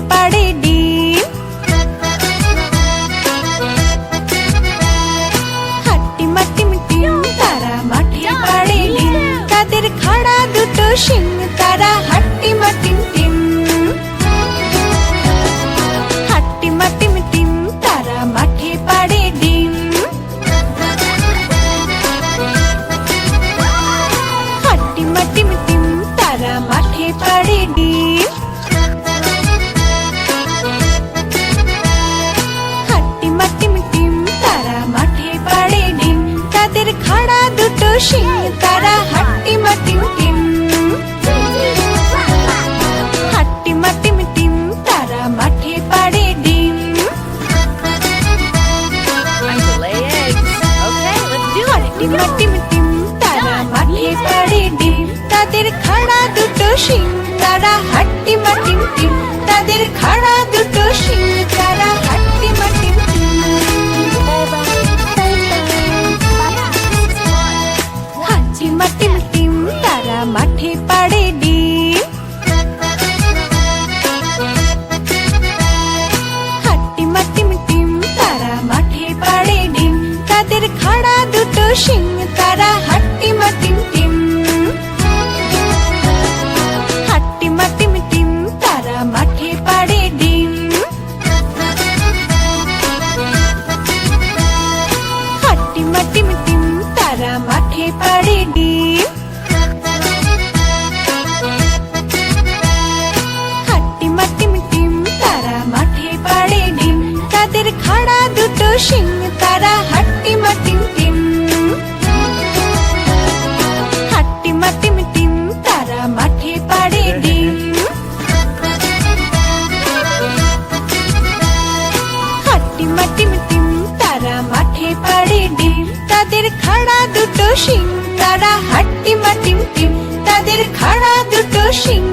পাড়ে ডিম। হাট্টিমা টিম টিম তারা মাঠে পাড়ে ডিম, তাদের খাড়া দুটো শিং তারা হাট্টিমা টিম টিম। হাট্টিমা টিম টিম তারা মাঠে পাড়ে ডিম। হাট্টিমা টিম টিম তারা মাঠে পাড়ে ডিম। হাট্টিমা টিম টিম তারা মাঠে পাড়ে ডিম, তাদের খাড়া দুটো শিং তারা হাট্টিমা টিম টিম। হাট্টিমা টিম টিম তারা মাঠে পাড়ে ডিম। Time to lay eggs. Okay, let's do it. হাট্টিমা টিম টিম তারা মাঠে পাড়ে ডিম, তাদের খাড়া দুটো শিং তারা হাট্টিমা টিম টিম। তাদের খাড়া দুটো শিং তারা হাট্টিমা টিম টিম। হাট্টিমা টিম টিম তারা মাঠে পাড়ে ডিম। হাট্টিমা টিম টিম তারা মাঠে পাড়ে ডিম, তাদের খাড়া দুটো শিং তারা হাট্টিমা টিম টিম। হাট্টিমা টিম টিম তারা মাঠে পাড়ে ডিম। হাট্টিমা টিম টিম তারা মাঠে পাড়ে ডিম। হাট্টিমা টিম টিম তারা মাঠে পাড়ে ডিম, তাদের খাড়া দুটো শিং তারা হাট্টিমা টিম টিম। হাট্টিমা টিম টিম তারা মাঠে পাড়ে ডিম। হাট্টিমা টিম টিম তারা মাঠে পাড়ে ডিম, তাদের খাড়া দুটো শিং তারা হাট্টিমা টিম টিম। তাদের খাড়া দুটো শিং